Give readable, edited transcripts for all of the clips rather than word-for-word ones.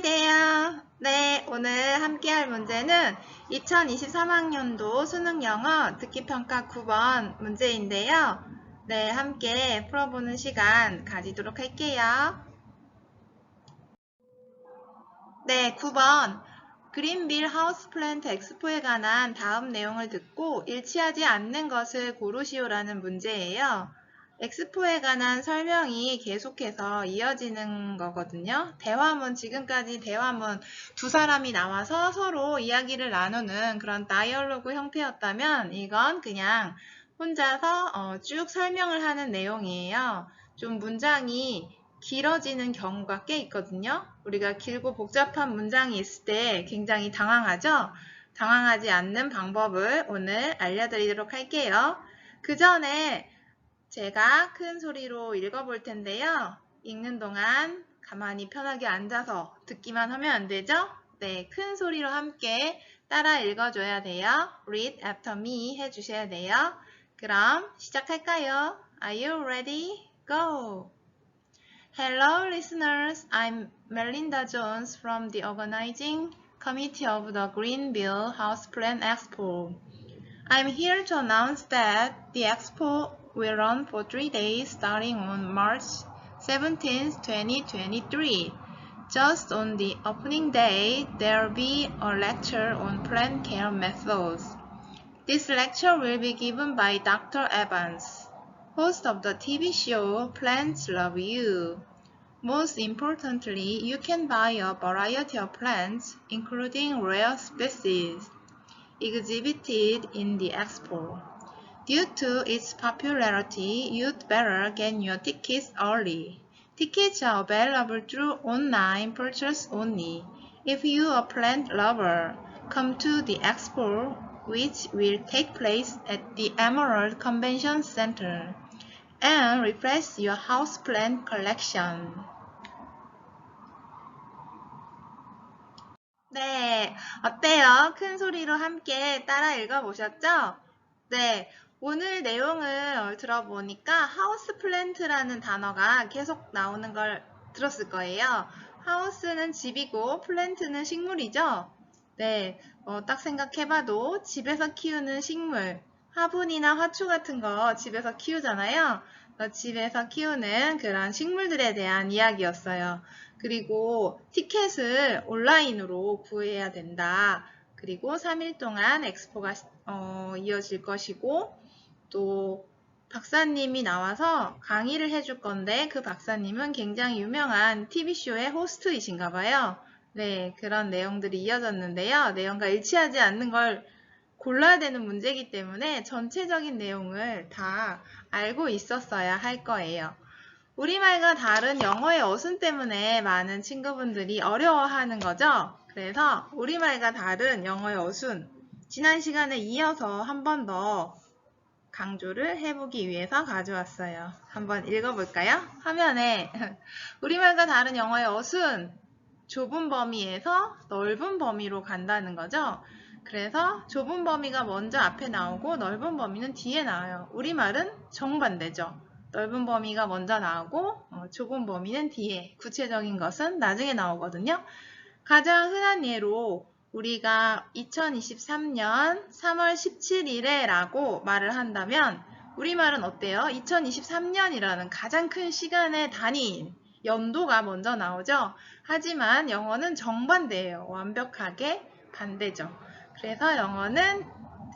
Hi there. 네, 오늘 함께 할 문제는 2023학년도 수능 영어 듣기평가 9번 문제인데요. 네, 함께 풀어보는 시간 가지도록 할게요. 네, 9번. 그린빌 하우스플랜트 엑스포에 관한 다음 내용을 듣고 일치하지 않는 것을 고르시오라는 문제예요. 엑스포에 관한 설명이 계속해서 이어지는 거거든요. 대화문, 지금까지 대화문 두 사람이 나와서 서로 이야기를 나누는 그런 다이얼로그 형태였다면 이건 그냥 혼자서 쭉 설명을 하는 내용이에요. 좀 문장이 길어지는 경우가 꽤 있거든요. 우리가 길고 복잡한 문장이 있을 때 굉장히 당황하죠? 당황하지 않는 방법을 오늘 알려드리도록 할게요. 그 전에 제가 큰 소리로 읽어볼 텐데요. 읽는 동안 가만히 편하게 앉아서 듣기만 하면 안 되죠? 네, 큰 소리로 함께 따라 읽어줘야 돼요. Read after me 해주셔야 돼요. 그럼 시작할까요? Are you ready? Go! Hello listeners, I'm Melinda Jones from the organizing committee of the Greenville Houseplant Expo. I'm here to announce that the expo will run for 3 days starting on March 17, 2023. Just on the opening day, there will be a lecture on plant care methods. This lecture will be given by Dr. Evans, host of the TV show Plants Love You. Most importantly, you can buy a variety of plants, including rare species, exhibited in the expo. Due to its popularity, you'd better get your tickets early. Tickets are available through online purchase only. If you're a plant lover, come to the expo, which will take place at the Emerald Convention Center, and refresh your houseplant collection. 네, 어때요? 큰 소리로 함께 따라 읽어보셨죠? 네, 오늘 내용을 들어보니까 하우스 플랜트라는 단어가 계속 나오는 걸 들었을 거예요. 하우스는 집이고 플랜트는 식물이죠? 네, 딱 생각해봐도 집에서 키우는 식물, 화분이나 화초 같은 거 집에서 키우잖아요. 집에서 키우는 그런 식물들에 대한 이야기였어요. 그리고 티켓을 온라인으로 구해야 된다. 그리고 3일 동안 엑스포가 이어질 것이고 또 박사님이 나와서 강의를 해줄 건데 그 박사님은 굉장히 유명한 TV쇼의 호스트이신가 봐요. 네, 그런 내용들이 이어졌는데요. 내용과 일치하지 않는 걸 골라야 되는 문제이기 때문에 전체적인 내용을 다 알고 있었어야 할 거예요. 우리말과 다른 영어의 어순 때문에 많은 친구분들이 어려워하는 거죠. 그래서 우리말과 다른 영어의 어순, 지난 시간에 이어서 한 번 더 강조를 해보기 위해서 가져왔어요. 한번 읽어볼까요? 화면에 우리말과 다른 영어의 어순, 좁은 범위에서 넓은 범위로 간다는 거죠. 그래서 좁은 범위가 먼저 앞에 나오고 넓은 범위는 뒤에 나와요. 우리말은 정반대죠. 넓은 범위가 먼저 나오고 좁은 범위는 뒤에, 구체적인 것은 나중에 나오거든요. 가장 흔한 예로 우리가 2023년 3월 17일에 라고 말을 한다면 우리말은 어때요? 2023년이라는 가장 큰 시간의 단위인 연도가 먼저 나오죠. 하지만 영어는 정반대예요. 완벽하게 반대죠. 그래서 영어는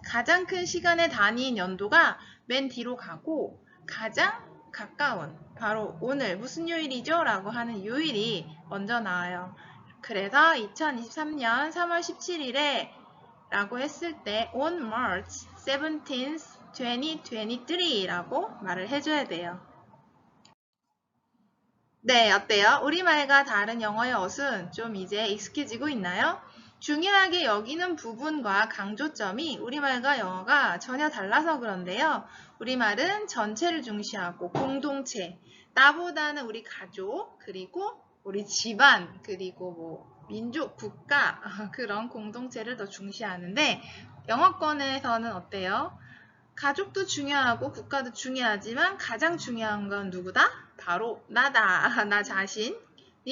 가장 큰 시간의 단위인 연도가 맨 뒤로 가고 가장 가까운 바로 오늘 무슨 요일이죠? 라고 하는 요일이 먼저 나와요. 그래서 2023년 3월 17일에 라고 했을 때 on March 17th, 2023 라고 말을 해줘야 돼요. 네, 어때요? 우리말과 다른 영어의 어순 좀 이제 익숙해지고 있나요? 중요하게 여기는 부분과 강조점이 우리말과 영어가 전혀 달라서 그런데요. 우리말은 전체를 중시하고 공동체, 나보다는 우리 가족, 그리고 우리 집안, 그리고 뭐 민족, 국가 그런 공동체를 더 중시하는데 영어권에서는 어때요? 가족도 중요하고 국가도 중요하지만 가장 중요한 건 누구다? 바로 나다. 나 자신.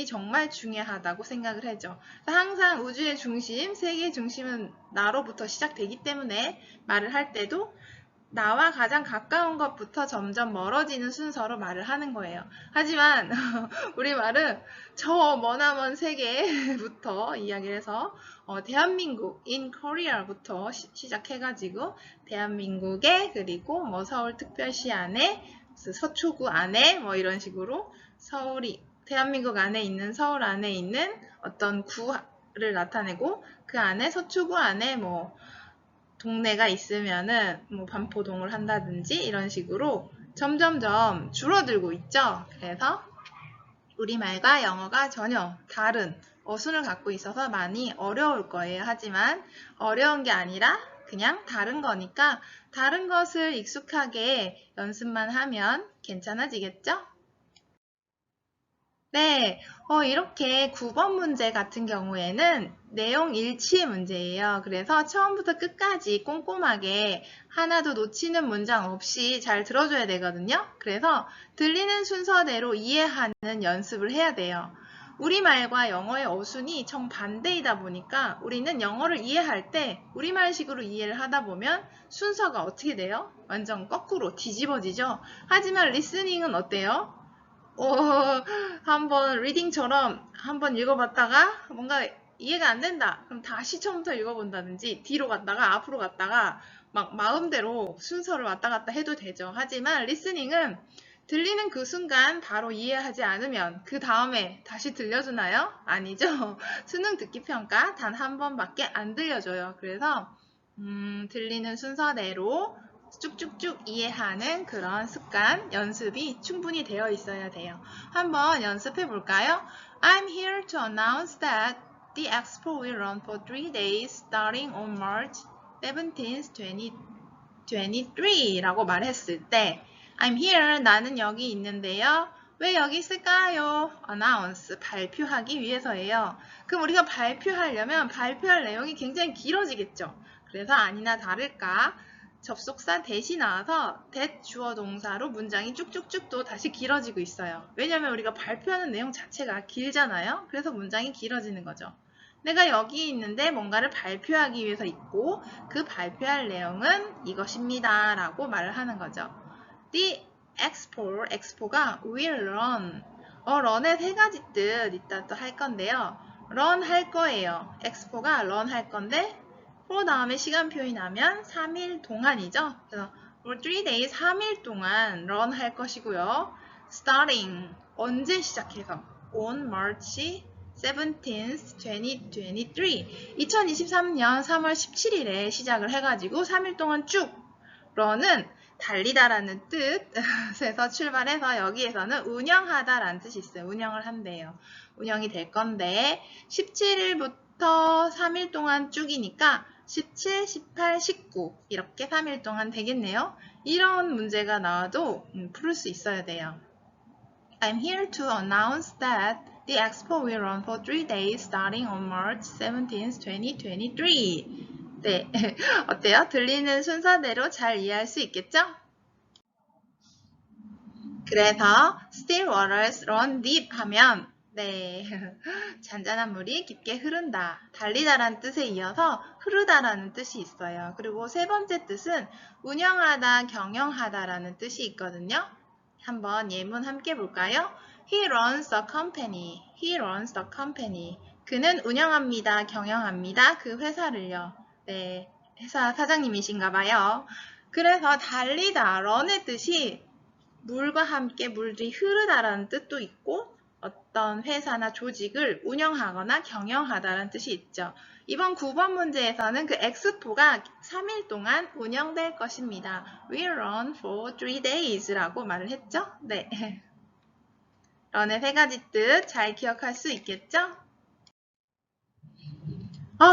정말 중요하다고 생각을 하죠. 항상 우주의 중심, 세계의 중심은 나로부터 시작되기 때문에 말을 할 때도 나와 가장 가까운 것부터 점점 멀어지는 순서로 말을 하는 거예요. 하지만 우리말은 저 머나먼 세계부터 이야기를 해서 대한민국, in Korea부터 시작해가지고 대한민국에 그리고 뭐 서울특별시 안에 서초구 안에 뭐 이런 식으로 서울이 대한민국 안에 있는 서울 안에 있는 어떤 구를 나타내고 그 안에 서초구 안에 뭐 동네가 있으면은 뭐 반포동을 한다든지 이런 식으로 점점점 줄어들고 있죠. 그래서 우리말과 영어가 전혀 다른 어순을 갖고 있어서 많이 어려울 거예요. 하지만 어려운 게 아니라 그냥 다른 거니까 다른 것을 익숙하게 연습만 하면 괜찮아지겠죠? 네, 이렇게 9번 문제 같은 경우에는 내용 일치의 문제예요. 그래서 처음부터 끝까지 꼼꼼하게 하나도 놓치는 문장 없이 잘 들어줘야 되거든요. 그래서 들리는 순서대로 이해하는 연습을 해야 돼요. 우리말과 영어의 어순이 정반대이다 보니까 우리는 영어를 이해할 때 우리말식으로 이해를 하다 보면 순서가 어떻게 돼요? 완전 거꾸로 뒤집어지죠? 하지만 리스닝은 어때요? 한번 리딩처럼 한번 읽어봤다가 뭔가 이해가 안 된다. 그럼 다시 처음부터 읽어본다든지 뒤로 갔다가 앞으로 갔다가 막 마음대로 순서를 왔다 갔다 해도 되죠. 하지만 리스닝은 들리는 그 순간 바로 이해하지 않으면 그 다음에 다시 들려주나요? 아니죠. 수능 듣기 평가 단 한 번밖에 안 들려줘요. 그래서 들리는 순서대로 쭉쭉쭉 이해하는 그런 습관, 연습이 충분히 되어 있어야 돼요. 한번 연습해 볼까요? I'm here to announce that the expo will run for 3 days starting on March 17th, 2023 라고 말했을 때 I'm here, 나는 여기 있는데요. 왜 여기 있을까요? announce, 발표하기 위해서예요. 그럼 우리가 발표하려면 발표할 내용이 굉장히 길어지겠죠. 그래서 아니나 다를까 접속사 대시 나와서 that 주어 동사로 문장이 쭉쭉쭉 또 다시 길어지고 있어요. 왜냐하면 우리가 발표하는 내용 자체가 길잖아요. 그래서 문장이 길어지는 거죠. 내가 여기 있는데 뭔가를 발표하기 위해서 있고 그 발표할 내용은 이것입니다 라고 말을 하는 거죠. The expo가 will run run의 세 가지 뜻 이따 또 할 건데요. run 할 거예요. expo가 run 할 건데 for 다음에 시간표이 나면 3일 동안이죠. 그래서 for 3 days 3일 동안 run 할 것이고요. starting 언제 시작해서 on March 17th, 2023 2023년 3월 17일에 시작을 해가지고 3일 동안 쭉 run은 달리다라는 뜻에서 출발해서 여기에서는 운영하다라는 뜻이 있어요. 운영을 한대요. 운영이 될 건데 17일부터 3일 동안 쭉이니까 17, 18, 19 이렇게 3일 동안 되겠네요. 이런 문제가 나와도 풀을 수 있어야 돼요. I'm here to announce that the expo will run for 3 days starting on March 17th, 2023. 네, 어때요? 들리는 순서대로 잘 이해할 수 있겠죠? 그래서 still waters run deep 하면 네, 잔잔한 물이 깊게 흐른다. 달리다라는 뜻에 이어서 흐르다라는 뜻이 있어요. 그리고 세 번째 뜻은 운영하다, 경영하다라는 뜻이 있거든요. 한번 예문 함께 볼까요? He runs the company. He runs the company. 그는 운영합니다, 경영합니다. 그 회사를요. 네, 회사 사장님이신가 봐요. 그래서 달리다, run의 뜻이 물과 함께 물이 흐르다라는 뜻도 있고 어떤 회사나 조직을 운영하거나 경영하다라는 뜻이 있죠. 이번 9번 문제에서는 그 엑스포가 3일 동안 운영될 것입니다. Will run for 3 days 라고 말을 했죠. 네. run의 세 가지 뜻 잘 기억할 수 있겠죠?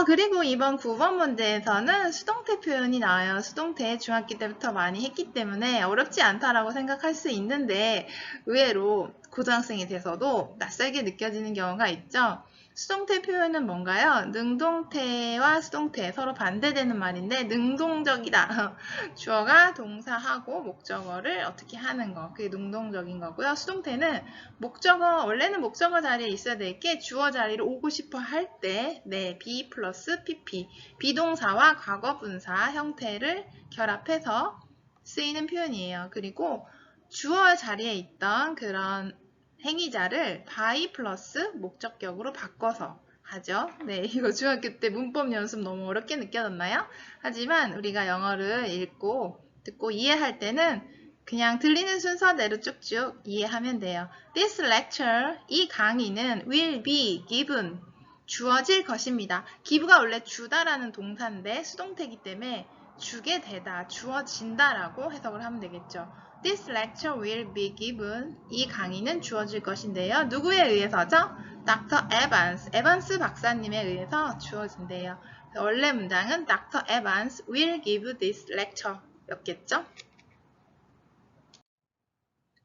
그리고 이번 9번 문제에서는 수동태 표현이 나와요. 수동태 중학기 때부터 많이 했기 때문에 어렵지 않다라고 생각할 수 있는데 의외로 고등학생이 돼서도 낯설게 느껴지는 경우가 있죠. 수동태 표현은 뭔가요? 능동태와 수동태 서로 반대되는 말인데 능동적이다. 주어가 동사하고 목적어를 어떻게 하는 거. 그게 능동적인 거고요. 수동태는 목적어, 원래는 목적어 자리에 있어야 될 게 주어 자리로 오고 싶어 할 때, 네, be 플러스 pp. 비동사와 과거분사 형태를 결합해서 쓰이는 표현이에요. 그리고 주어 자리에 있던 그런 행위자를 by 플러스 목적격으로 바꿔서 하죠. 네, 이거 중학교 때 문법 연습 너무 어렵게 느껴졌나요? 하지만 우리가 영어를 읽고 듣고 이해할 때는 그냥 들리는 순서대로 쭉쭉 이해하면 돼요. This lecture, 이 강의는 will be given, 주어질 것입니다. give가 원래 주다라는 동사인데 수동태이기 때문에 주게 되다, 주어진다라고 해석을 하면 되겠죠. This lecture will be given. 이 강의는 주어질 것인데요. 누구에 의해서죠? Dr. Evans, 에반스 박사님에 의해서 주어진대요. 원래 문장은 Dr. Evans will give this lecture 였겠죠?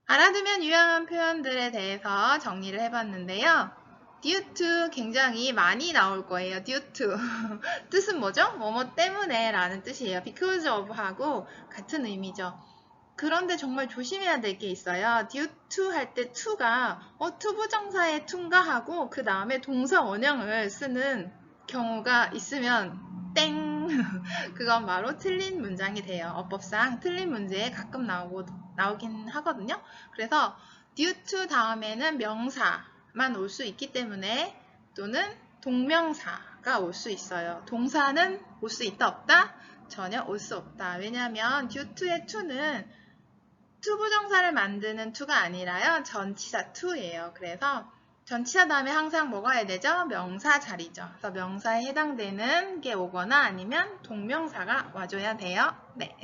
알아두면 유용한 표현들에 대해서 정리를 해봤는데요. due to 굉장히 많이 나올 거예요. due to. 뜻은 뭐죠? 뭐뭐 때문에 라는 뜻이에요. because of 하고 같은 의미죠. 그런데 정말 조심해야 될 게 있어요. due to 할 때 to가 투부정사의 to인가 하고 그 다음에 동사 원형을 쓰는 경우가 있으면 땡! 그건 바로 틀린 문장이 돼요. 어법상 틀린 문제에 가끔 나오긴 하거든요. 그래서 due to 다음에는 명사만 올 수 있기 때문에 또는 동명사가 올 수 있어요. 동사는 올 수 있다 없다? 전혀 올 수 없다. 왜냐하면 due to의 to는 투부정사를 만드는 to가 아니라요. 전치사 to예요. 그래서 전치사 다음에 항상 뭐가 해야 되죠? 명사 자리죠. 그래서 명사에 해당되는 게 오거나 아니면 동명사가 와줘야 돼요. 네.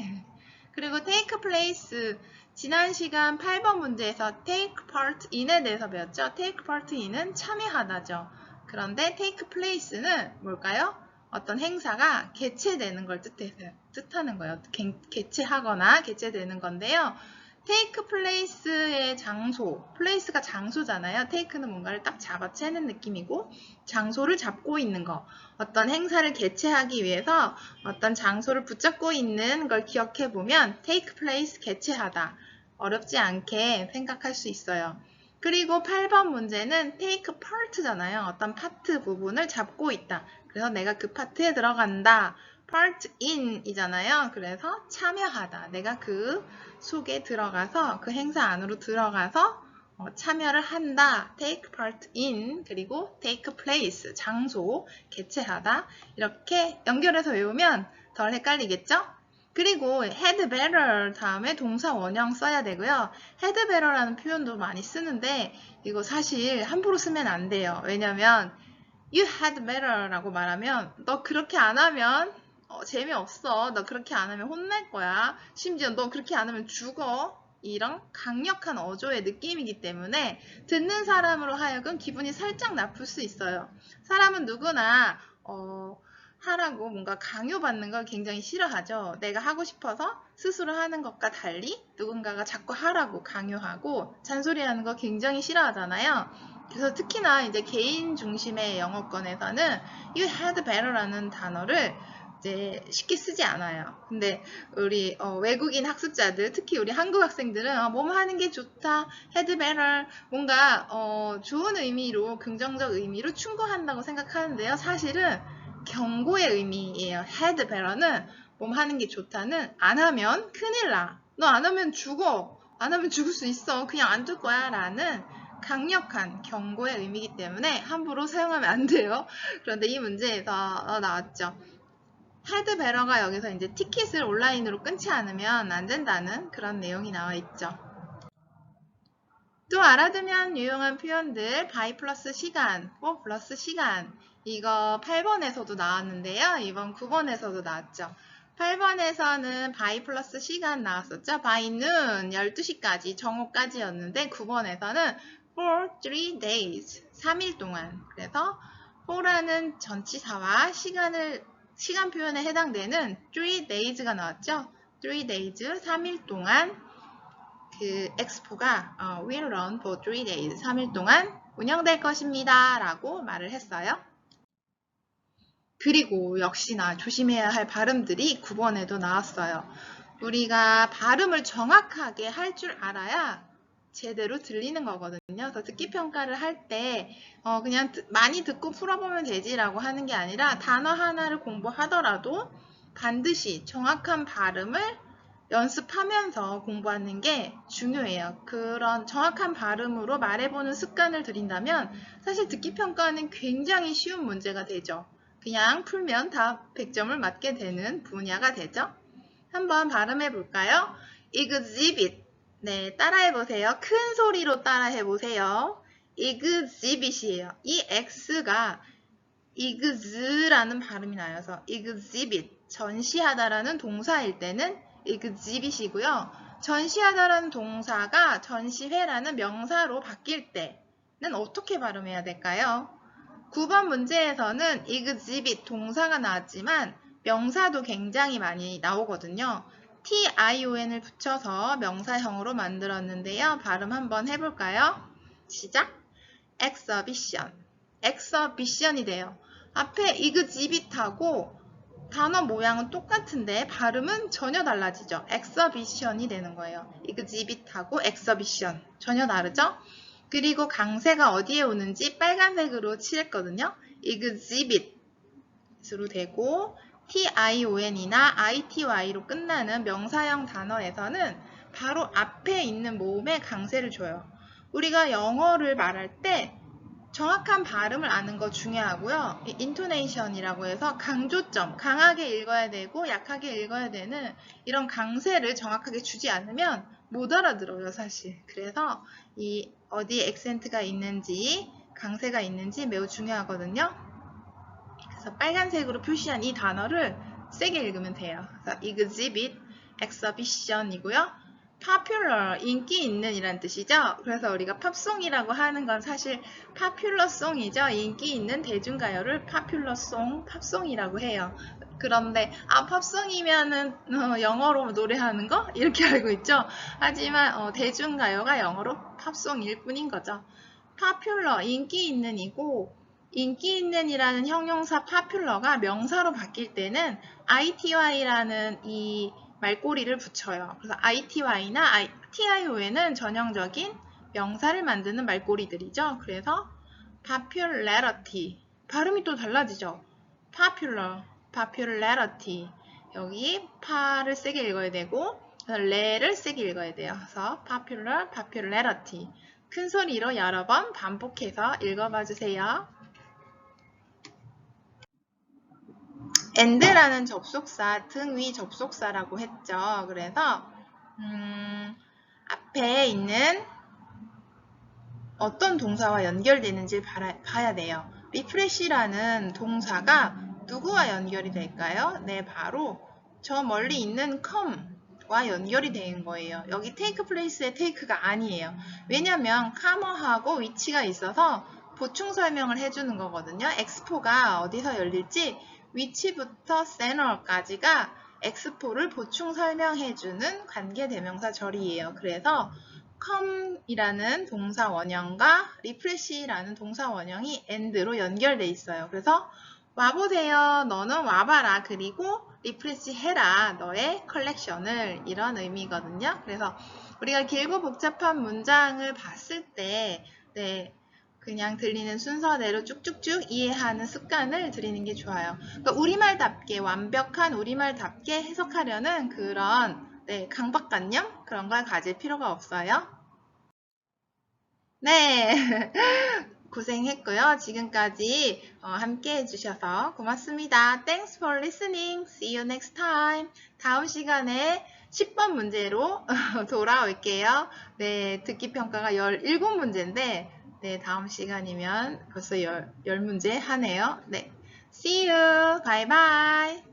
그리고 take place. 지난 시간 8번 문제에서 take part in에 대해서 배웠죠? take part in은 참여하다죠. 그런데 take place는 뭘까요? 어떤 행사가 개최되는 걸 뜻하는 거예요. 개최하거나 개최되는 건데요. take place의 장소, place가 장소잖아요. take는 뭔가를 딱 잡아채는 느낌이고 장소를 잡고 있는 거. 어떤 행사를 개최하기 위해서 어떤 장소를 붙잡고 있는 걸 기억해 보면 take place 개최하다. 어렵지 않게 생각할 수 있어요. 그리고 8번 문제는 take part잖아요. 어떤 파트 부분을 잡고 있다. 그래서 내가 그 파트에 들어간다. part in 이잖아요. 그래서 참여하다. 내가 그 속에 들어가서 그 행사 안으로 들어가서 참여를 한다. take part in 그리고 take place 장소 개최하다. 이렇게 연결해서 외우면 덜 헷갈리겠죠? 그리고 had better 다음에 동사 원형 써야 되고요. had better라는 표현도 많이 쓰는데 이거 사실 함부로 쓰면 안 돼요. 왜냐면 you had better라고 말하면 너 그렇게 안 하면 재미없어. 너 그렇게 안 하면 혼날 거야. 심지어 너 그렇게 안 하면 죽어. 이런 강력한 어조의 느낌이기 때문에 듣는 사람으로 하여금 기분이 살짝 나쁠 수 있어요. 사람은 누구나 하라고 뭔가 강요받는 걸 굉장히 싫어하죠. 내가 하고 싶어서 스스로 하는 것과 달리 누군가가 자꾸 하라고 강요하고 잔소리하는 거 굉장히 싫어하잖아요. 그래서 특히나 이제 개인 중심의 영어권에서는 you had better라는 단어를 이제 쉽게 쓰지 않아요. 근데 우리 외국인 학습자들, 특히 우리 한국 학생들은 뭐뭐 하는 게 좋다, had better, 뭔가 좋은 의미로, 긍정적 의미로 충고한다고 생각하는데요. 사실은 경고의 의미예요. had better는 뭐뭐 하는 게 좋다는 안 하면 큰일 나. 너 안 하면 죽어. 안 하면 죽을 수 있어. 그냥 안 둘 거야. 라는 강력한 경고의 의미이기 때문에 함부로 사용하면 안 돼요. 그런데 이 문제에서 나왔죠. had better가 여기서 이제 티켓을 온라인으로 끊지 않으면 안 된다는 그런 내용이 나와 있죠. 또 알아두면 유용한 표현들 by 플러스 시간, for 플러스 시간 이거 8번에서도 나왔는데요. 이번 9번에서도 나왔죠. 8번에서는 by 플러스 시간 나왔었죠. by는 12시까지, 정오까지였는데 9번에서는 for 3 days, 3일 동안. 그래서 for라는 전치사와 시간 표현에 해당되는 3 days가 나왔죠. 3 days, 3일 동안 그 엑스포가 will run for 3 days, 3일 동안 운영될 것입니다 라고 말을 했어요. 그리고 역시나 조심해야 할 발음들이 9번에도 나왔어요. 우리가 발음을 정확하게 할 줄 알아야 제대로 들리는 거거든요. 그래서 듣기 평가를 할 때 그냥 많이 듣고 풀어보면 되지라고 하는 게 아니라 단어 하나를 공부하더라도 반드시 정확한 발음을 연습하면서 공부하는 게 중요해요. 그런 정확한 발음으로 말해보는 습관을 들인다면 사실 듣기 평가는 굉장히 쉬운 문제가 되죠. 그냥 풀면 다 100점을 맞게 되는 분야가 되죠. 한번 발음해 볼까요? exhibit. 네, 따라해 보세요. 큰 소리로 따라해 보세요. exhibit이에요. 이 x가 ex라는 발음이 나여서 exhibit. 전시하다라는 동사일 때는 exhibit이고요. 전시하다라는 동사가 전시회라는 명사로 바뀔 때는 어떻게 발음해야 될까요? 9번 문제에서는 exhibit 동사가 나왔지만 명사도 굉장히 많이 나오거든요. tion을 붙여서 명사형으로 만들었는데요. 발음 한번 해볼까요? 시작! exhibition. exhibition이 돼요. 앞에 exhibit하고 단어 모양은 똑같은데 발음은 전혀 달라지죠. exhibition이 되는 거예요. exhibit하고 exhibition 전혀 다르죠? 그리고 강세가 어디에 오는지 빨간색으로 칠했거든요. exhibit으로 되고 tion이나 ity로 끝나는 명사형 단어에서는 바로 앞에 있는 모음에 강세를 줘요. 우리가 영어를 말할 때 정확한 발음을 아는 거 중요하고요. intonation이라고 해서 강조점, 강하게 읽어야 되고 약하게 읽어야 되는 이런 강세를 정확하게 주지 않으면 못 알아들어요, 사실. 그래서 이 어디에 액센트가 있는지, 강세가 있는지 매우 중요하거든요. 그래서 빨간색으로 표시한 이 단어를 세게 읽으면 돼요. 그래서 exhibit, exhibition이고요. popular, 인기 있는 이란 뜻이죠. 그래서 우리가 팝송이라고 하는 건 사실 popular song이죠. 인기 있는 대중가요를 popular song, 팝송이라고 해요. 그런데 팝송이면은 영어로 노래하는 거? 이렇게 알고 있죠. 하지만 대중가요가 영어로 팝송일 뿐인 거죠. popular, 인기 있는 이고 인기 있는 이라는 형용사 popular가 명사로 바뀔 때는 ity라는 이 말꼬리를 붙여요. 그래서 ity나 tio는 전형적인 명사를 만드는 말꼬리들이죠. 그래서 popularity, 발음이 또 달라지죠. popular, popularity. 여기 파를 세게 읽어야 되고 레를 세게 읽어야 돼요. 그래서 popular, popularity. 큰 소리로 여러 번 반복해서 읽어봐 주세요. and라는 접속사, 등 위 접속사라고 했죠. 그래서 앞에 있는 어떤 동사와 연결되는지 봐야 돼요. refresh라는 동사가 누구와 연결이 될까요? 네, 바로 저 멀리 있는 come와 연결이 된 거예요. 여기 take place의 take가 아니에요. 왜냐면 come하고 위치가 있어서 보충 설명을 해주는 거거든요. 엑스포가 어디서 열릴지 위치부터 center까지가 엑스포를 보충 설명해주는 관계대명사 절이에요. 그래서 come이라는 동사 원형과 refresh라는 동사 원형이 and로 연결돼 있어요. 그래서 와보세요. 너는 와봐라. 그리고 refresh 해라. 너의 컬렉션을. 이런 의미거든요. 그래서 우리가 길고 복잡한 문장을 봤을 때 그냥 들리는 순서대로 쭉쭉쭉 이해하는 습관을 들이는 게 좋아요. 그러니까 우리말답게 완벽한 우리말답게 해석하려는 그런 강박관념 그런 걸 가질 필요가 없어요. 네, 고생했고요. 지금까지 함께 해주셔서 고맙습니다. Thanks for listening. See you next time. 다음 시간에 10번 문제로 돌아올게요. 네, 듣기 평가가 17문제인데 다음 시간이면 벌써 10문제 하네요. 네, see you. Bye bye.